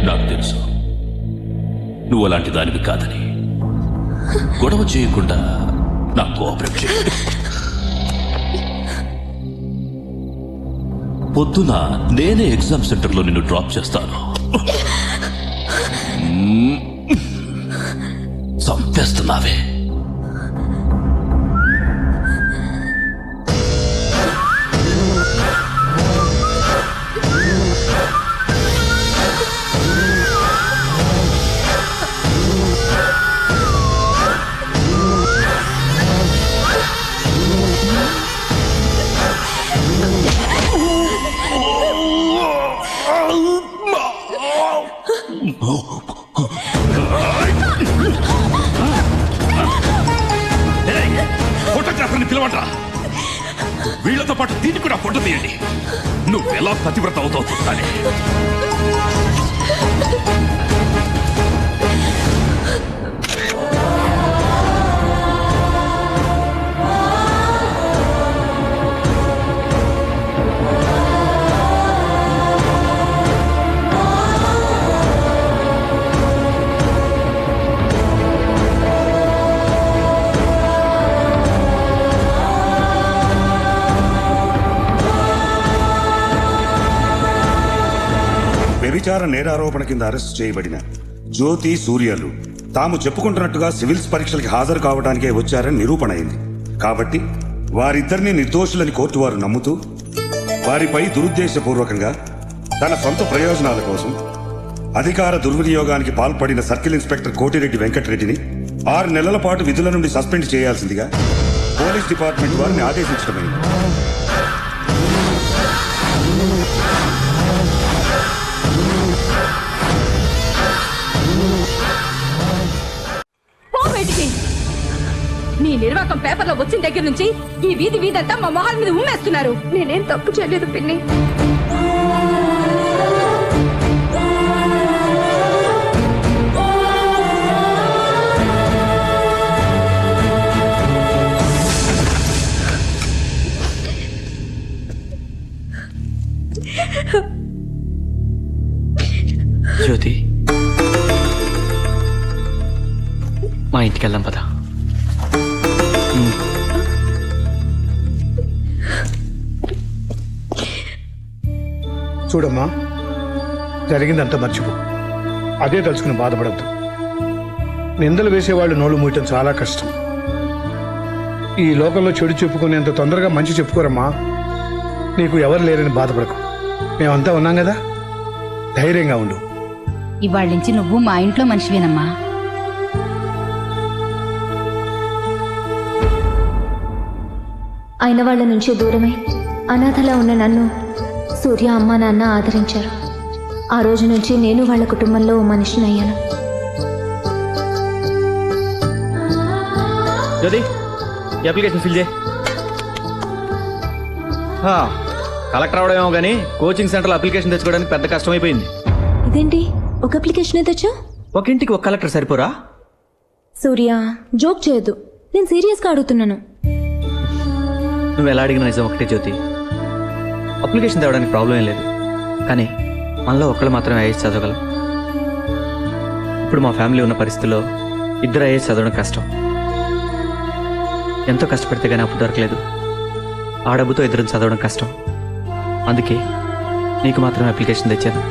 నాకు తెలుసు నువ్వు అలాంటి దానివి కాదని. గొడవ చేయకుండా నాకు కోఆపరేట్ చేయ. పొద్దున నేనే ఎగ్జామ్ సెంటర్లో నిన్ను డ్రాప్ చేస్తాను. చంపేస్తున్నావే. ఫోటోగ్రాఫర్ని పిలవండ్రా. వీళ్లతో పాటు దీన్ని కూడా ఫోటో తీయండి. నువ్వెలా పతివ్రత అవుతావు చూస్తానే. వ్యభిచార నేరారోపణ కింద అరెస్టు చేయబడిన జ్యోతి, సూర్యలు తాము చెప్పుకుంటున్నట్టుగా సివిల్స్ పరీక్షలకి హాజరు కావడానికే వచ్చారని నిరూపణ అయింది. కాబట్టి వారిద్దరిని నిర్దోషులని కోర్టు వారు నమ్ముతూ వారిపై దురుద్దేశపూర్వకంగా తన సొంత ప్రయోజనాల కోసం అధికార దుర్వినియోగానికి పాల్పడిన సర్కిల్ ఇన్స్పెక్టర్ కోటిరెడ్డి వెంకటరెడ్డిని 6 నెలల పాటు విధుల నుండి సస్పెండ్ చేయాల్సిందిగా పోలీస్ డిపార్ట్మెంట్ వారిని ఆదేశించడమైంది. నీ నిర్వాకం పేపర్లో వచ్చిన దగ్గర నుంచి ఈ వీధంతా మా మొహాల మీద ఉమ్మేస్తున్నారు. నేనేం తప్పు చేయలేదు పిన్ని. జ్యోతి, మా ఇంటికి వెళ్దాం పద. చూడమ్మా, జరిగిందంతా మర్చిపో. అదే తలుచుకుని బాధపడద్దు. నిందలు వేసేవాళ్ళు నోళ్ళు మూయటం చాలా కష్టం. ఈ లోకంలో చెడు చెప్పుకునేంత తొందరగా మంచి చెప్పుకోరమ్మా. నీకు ఎవరు లేరని బాధపడకు. మేమంతా ఉన్నాం కదా, ధైర్యంగా ఉండు. ఇవాళ నుంచి నువ్వు మా ఇంట్లో మనిషివేనమ్మా. అయిన వాళ్ళ నుంచి దూరమై అనాథలా ఉన్న నన్ను సూర్య అమ్మ నాన్న ఆదరించారు. ఆ రోజు నుంచి నేను వాళ్ళ కుటుంబంలో ఓ మనిషిని అయ్యాను. అప్లికేషన్ ఫిల్ చేయి. కలెక్టర్ అవడమేమో కానీ కోచింగ్ సెంటర్లో అప్లికేషన్ తెచ్చుకోవడానికి పెద్ద కష్టమైపోయింది. ఇదేంటి ఒక అప్లికేషన్ తెచ్చా? ఒక ఇంటికి ఒక కలెక్టర్ సరిపోరా? సూర్య, జోక్ చేయొద్దు. నేను సీరియస్గా అడుగుతున్నాను. నువ్వు ఎలా అడిగిన నిజం ఒకటే జ్యోతి. అప్లికేషన్ తేవడానికి ప్రాబ్లం ఏం లేదు, కానీ మనలో ఒక్కళ్ళు మాత్రమే ఐఏఎస్ చదవగలం. ఇప్పుడు మా ఫ్యామిలీ ఉన్న పరిస్థితుల్లో 2 ఐఏఎస్ చదవడం కష్టం. ఎంతో కష్టపడితే కానీ అప్పు దొరకలేదు. ఆ డబ్బుతో 2 చదవడం కష్టం. అందుకే నీకు మాత్రమే అప్లికేషన్ తెచ్చాను.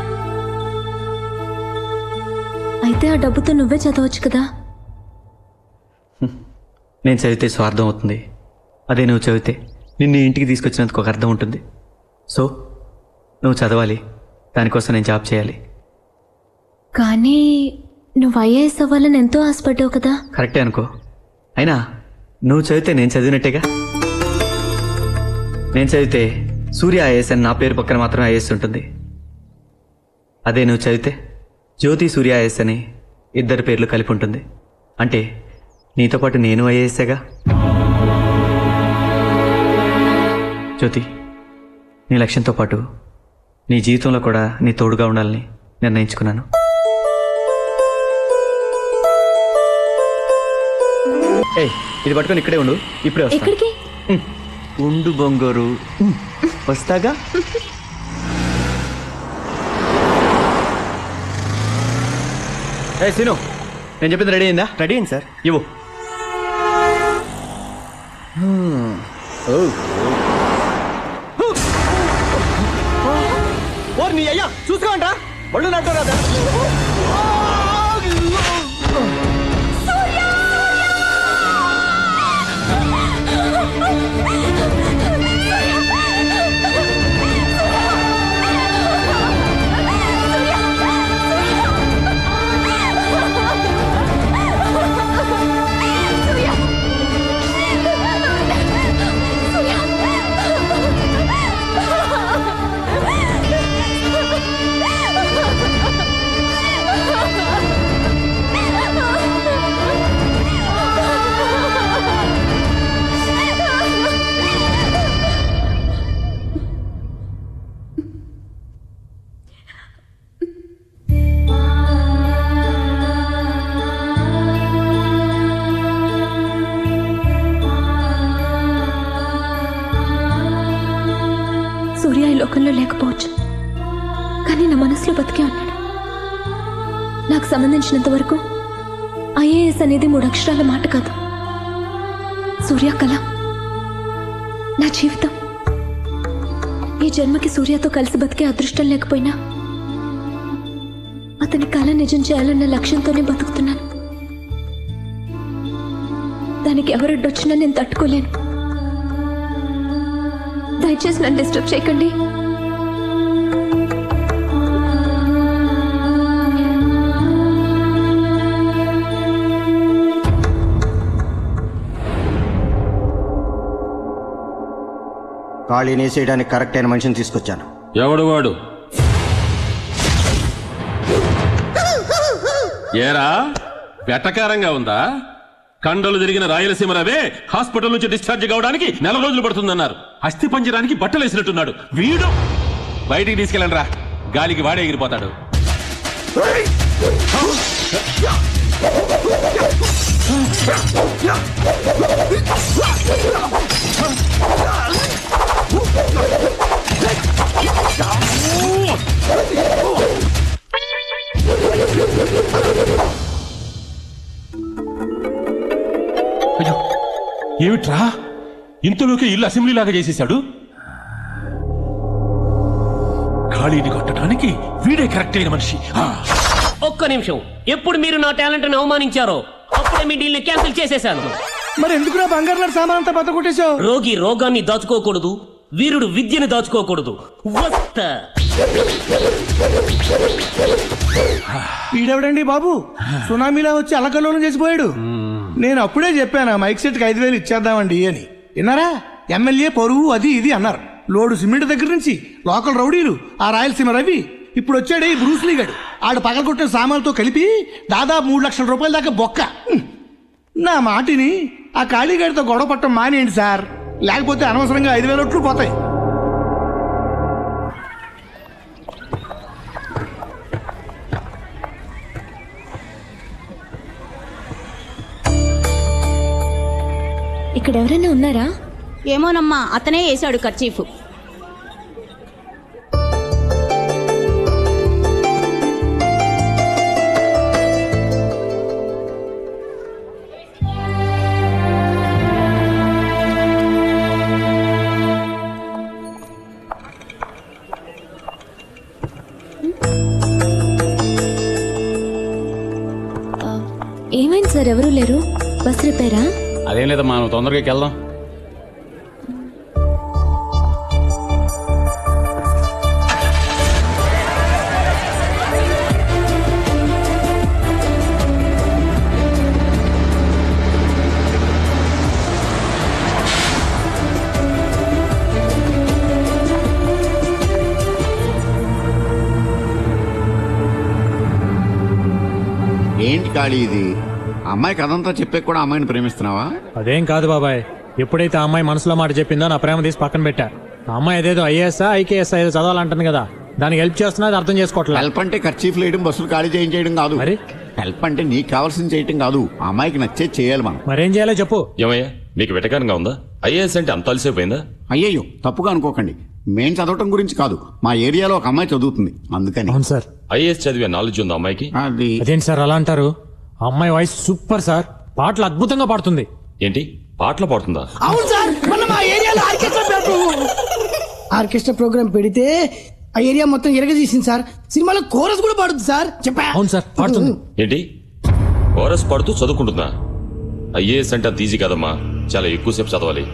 అయితే ఆ డబ్బుతో నువ్వే చదవచ్చు కదా. నేను చదివితే స్వార్థం అవుతుంది. అదే నువ్వు చదివితే నిన్ను ఇంటికి తీసుకొచ్చినందుకు ఒక అర్థం ఉంటుంది. సో నువ్వు చదవాలి, దానికోసం నేను జాబ్ చేయాలి. కానీ నువ్వు ఐఏఎస్ అవ్వాలని ఎంతో ఆశపడ్డావు కదా. కరెక్టే అనుకో. అయినా నువ్వు చదివితే నేను చదివినట్టేగా. నేను చదివితే సూర్య ఐఏఎస్ అని నా పేరు పక్కన మాత్రమే ఐఏఎస్ ఉంటుంది. అదే నువ్వు చదివితే జ్యోతి సూర్య ఐఏఎస్ అని 2 పేర్లు కలిపి ఉంటుంది. అంటే నీతో పాటు నేను ఐఏఎస్ఏగా. జ్యోతి, నీ లక్ష్యంతో పాటు నీ జీవితంలో కూడా నీ తోడుగా ఉండాలని నిర్ణయించుకున్నాను. ఏయ్ ఇది పట్టుకొని ఇక్కడే ఉండు, ఇప్పుడే వస్తా. ఎక్కడికి? ఉండు బొంగోరు, వస్తాగా. ఏ సీను, నేను చెప్పింది రెడీ అయిందా? రెడీ అయింది సార్. ఇవ్వు. ఓ నీ అయ్యా చూసుకోండి, బళ్ళు నాటో రాదా? సూర్య ఈ లోకంలో లేకపోవచ్చు, కానీ నా మనసులో బతికే ఉన్నాడు. నాకు సంబంధించినంత వరకు ఐఏఎస్ అనేది 3 అక్షరాల మాట కాదు. సూర్య కళ, నా జీవితం. ఈ జన్మకి సూర్యతో కలిసి బతికే అదృష్టం లేకపోయినా అతని కళ నిజం చేయాలన్న లక్ష్యంతోనే బతుకుతున్నాను. దానికి ఎవరడ్డొచ్చినా నేను తట్టుకోలేను. దయచేసి నన్ను డిస్టర్బ్ చేయకండి. ఖాళీని వేసేయడానికి కరెక్ట్ అయిన మనిషిని తీసుకొచ్చాను. ఎవడు వాడు? ఏరా వెటకారంగా ఉందా? కండలు జరిగిన రాయలసీమ రవే హాస్పిటల్ నుంచి డిశ్చార్జ్ కావడానికి 4 రోజులు పడుతుందన్నారు. అస్థి పంజరానికి బట్టలు వేసినట్టున్నాడు వీడు. బయటికి తీసుకెళ్ళండి రా, గాలికి వాడే ఎగిరిపోతాడు. అయ్యో ఏమిట్రా, ఇంతలోకి ఇల్లు అసెంబ్లీ లాగా చేసేశాడు. ఖాళీని కొట్టడానికి వీడే కరెక్ట్ అయిన మనిషి. ఒక్క నిమిషం, ఎప్పుడు మీరు నా టాలెంట్ ని అవమానించారో అప్పుడే మీ డీల్ ని క్యాన్సిల్ చేసేశాను. మరి ఎందుకురా బంగారు లాంటి సామాన్ అంతా బత కొట్టేశావు? రోగి రోగాన్ని దాచుకోకూడదు, వీరుడు విద్యను దాచుకోకూడదు. వస్తా. వీడెవడండి బాబు, సునామీలా వచ్చి అలకల్లోలం చేసిపోయాడు. నేను అప్పుడే చెప్పాను మైక్ సెట్కి 5,000 ఇచ్చేద్దామండి అని. విన్నారా? ఎమ్మెల్యే పరువు అది ఇది అన్నారు. లోడు సిమెంట్ దగ్గర నుంచి లోకల్ రౌడీలు, ఆ రాయలసీమ రవి, ఇప్పుడు వచ్చాడే ఈ బ్రూస్లీ గడు, ఆడు పగలగొట్టిన సామాన్లతో కలిపి దాదాపు 3 లక్షల రూపాయల దాకా బొక్క. నా మాటిని ఆ ఖాళీగాడితో గొడవ పట్టడం మానేయండి సార్, లేకపోతే అనవసరంగా 5,000 ఒట్లు పోతాయి. ఇక్కడ ఎవరైనా ఉన్నారా? ఏమోనమ్మా, అతనే వేశాడు కర్చీఫ్. ఏమైంది సార్, ఎవరూ లేరు? బస్ రిపేరా? అదేం లేదమ్మా, నువ్వు తొందరగా వెళ్దాం. ఏంటి ఖాళీ ఇది? అమ్మాయికి అదంతా చెప్పే కూడా అమ్మాయిని ప్రేమిస్తున్నావా? అదేం కాదు బాబాయ్, ఎప్పుడైతే ఆ అమ్మాయి మనసులో మాట చెప్పిందో నా ప్రేమ తీసి పక్కన పెట్టా. ఆ అమ్మాయి ఏదేదో ఐఏఎస్ ఐకేఎస్ ఏదో చదవాలంటుంది కదా, దానికి హెల్ప్ చేస్తున్నది అర్థం చేసుకోవట్లేదు. హెల్ప్ అంటే ఖర్చీఫ్ లేయడం, బస్సులు ఖాళీ చేయించేయడం కాదు. మరి హెల్ప్ అంటే నీకు కావాల్సింది చేయటం కాదు, ఆ అమ్మాయికి నచ్చేది చేయాలి మనం. మరేం చేయాలో చెప్పు. ఏమయ్యా నీకు వెటకారంగా ఉందా? ఐఏఎస్ అంటే అంత అలసిపోయిందా? అయ్యయ్యో తప్పుగా అనుకోకండి, మేం చదవటం గురించి కాదు, మా ఏరియాలో ఒక అమ్మాయి చదువుతుంది అందుకని. అవును సార్. ఐఏఎస్ చదివే నాలెడ్జ్ ఉందా అమ్మాయికి? అది అదేంటి సార్ అలా అంటారు? ఆ అమ్మాయి వాయిస్ సూపర్ సార్, పాటలు అద్భుతంగా పాడుతుంది. ఏంటి పాటలు పాడుతుందా? అవును సార్, మొన్న మా ఏరియాలో ఆర్కెస్ట్రా ప్రోగ్రామ్ పెడితే ఆ ఏరియా మొత్తం ఎరగదీసింది సార్. సినిమాలో కోరస్ కూడా పాడుతుంది సార్. చెప్పా. అవును సార్ పాడుతుంది. ఏంటి కోరస్ పాడుతూ చదువుకుంటుందా? ఐఏఎస్ అంటే అంత ఈజీ కదమ్మా, చాలా ఎక్కువసేపు చదవాలి.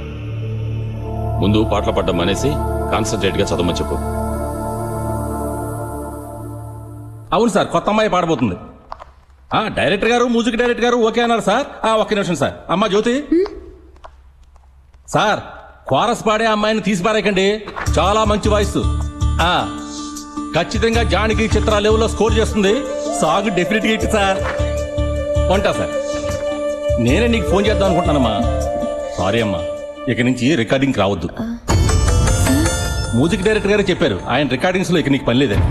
ముందు పాటలు పాడడం మానేసి కాన్సన్ట్రేట్ గా చదవమని చెప్పు. అవును సార్, కొత్త అమ్మాయి పాడబోతుంది. డైరెక్టర్ గారు మ్యూజిక్ డైరెక్టర్ గారు ఓకే అన్నారు సార్. ఒక్క నిమిషం సార్. అమ్మా జ్యోతి సార్, కోరస్ పాడే అమ్మాయిని తీసి పారేకండి, చాలా మంచి వాయిస్. ఖచ్చితంగా జానకి చిత్ర లెవెల్లో స్కోర్ చేస్తుంది. Song definite hit sir. ఉంటా సార్. నేనే నీకు ఫోన్ చేద్దాం అనుకుంటున్నానమ్మా. సారీ అమ్మా, ఇక నుంచి రికార్డింగ్ రావద్దు. మ్యూజిక్ డైరెక్టర్ గారే చెప్పారు, ఆయన రికార్డింగ్స్ లో ఇక నీకు పని లేదని.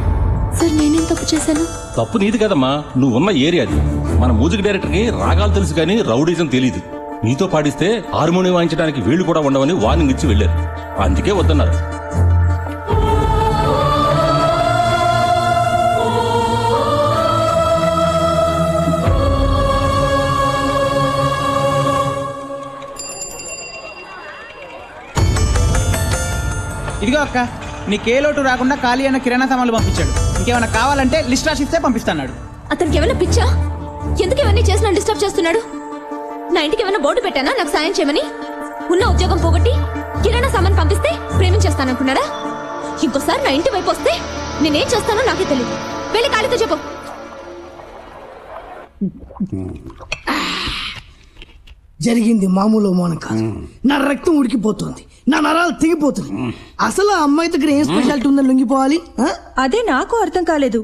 సార్ నేనేం తప్పు చేశాను? తప్పు నీది కదమ్మా, నువ్వు ఉన్న ఏరియా అది. మన మ్యూజిక్ డైరెక్టర్ కి రాగాలు తెలుసు కానీ రౌడీజం తెలియదు. నీతో పాడిస్తే హార్మోనియం వాయించడానికి వీళ్ళు కూడా ఉండవని వార్నింగ్ ఇచ్చి వెళ్ళారు. అందుకే వద్దన్నారు. ఇదిగో అక్క, నీకే లోటు రాకుండా ఖాళీ అన్న కిరాణా సామాన్లు పంపించాడు. ఇంకేమైనా కావాలంటే లిస్ట్ రాసిస్తే పంపిస్తాడు. అతనికి ఏమైనా పిచ్చా? ఎందుకు ఇవన్నీ చేసి నన్ను డిస్టర్బ్ చేస్తున్నాడు? నా ఇంటికి ఏమైనా బోర్డు పెట్టానా నాకు సాయం చేయమని? ఉన్న ఉద్యోగం పోగొట్టి కిరాణా సామాన్ పంపిస్తే ప్రేమించేస్తాననుకున్నాడా? ఇంకోసారి నా ఇంటి వైపు వస్తే నేనేం చేస్తానో నాకే తెలియదు. వెళ్ళి ఖాళీతో చెప్పు. జరిగింది మామూలు మౌనం కాదు. నా రక్తం ఉడికిపోతుంది, నా నరాలు తెగిపోతుంది. అసలు ఆ అమ్మాయి దగ్గర ఏం స్పెషాలిటీ ఉందని లొంగిపోవాలి? అదే నాకు అర్థం కాలేదు.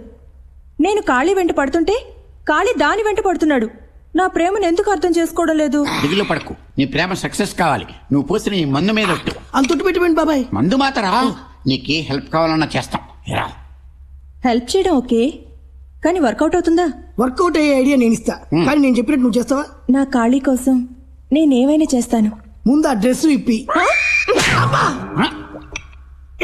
నేను కాళీ వెంట పడుతుంటే కాళీ దాని వెంట పడుతున్నాడు. నా ప్రేమను ఎందుకు అర్థం చేసుకోవడం లేదు? దిగులు పడకు, నీ ప్రేమ సక్సెస్ కావాలి. నువ్వు పోసిన ఈ మందు మీద ఒట్టు. అంతొట్టు పెట్టిపోయింది బాబాయ్. మందు మాత్రరా, నీకే హెల్ప్ కావాలన్నా చేస్తాం. హెల్ప్ చేయడం ఓకే, కానీ వర్కౌట్ అవుతుందా? వర్కౌట్ అయ్యే ఐడియా నేను ఇస్తా, కానీ నేను చెప్పినట్టు నువ్వు చేస్తావా? నా కాళీ కోసం నేనేమైనా చేస్తాను. ముందు ఆ డ్రెస్ ఇప్పి.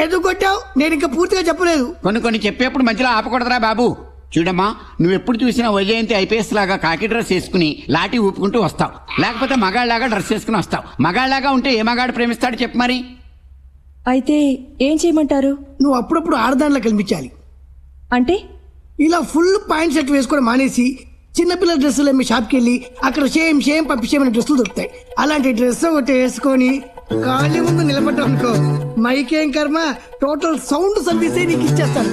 ఎందుకు కొట్టావు? నేను ఇంకా పూర్తిగా చెప్పలేదు. కొన్ని చెప్పేప్పుడు మధ్యలో ఆపకూడదురా బాబు. చూడమ్మా, నువ్వు ఎప్పుడు చూసినా వైజయంతి ఐపీఎస్ లాగా కాకి డ్రెస్ వేసుకుని లాఠీ ఊపుకుంటూ వస్తావు, లేకపోతే మగాళ్ళలాగా డ్రెస్ వేసుకుని వస్తావు. మగాళ్ళలాగా ఉంటే ఏ మగాడు ప్రేమిస్తాడు చెప్పు మరి? అయితే ఏం చేయమంటారు? నువ్వు అప్పుడప్పుడు ఆడదానిలో కనిపించాలి. అంటే ఇలా ఫుల్ పాయింట్ షర్ట్ వేసుకోవడం మానేసి చిన్నపిల్లల డ్రెస్సులు మీ షాప్కి వెళ్ళి అక్కడ షేమ్ పంపించేమని డ్రెస్సులు దొరుకుతాయి. అలాంటి డ్రెస్ ఒకటి వేసుకొని ఖాళీ ముందు నిలబడ్డావు అనుకో, మైకేం కర్మ, టోటల్ సౌండ్ సర్వీసే నీకు ఇచ్చేస్తాను.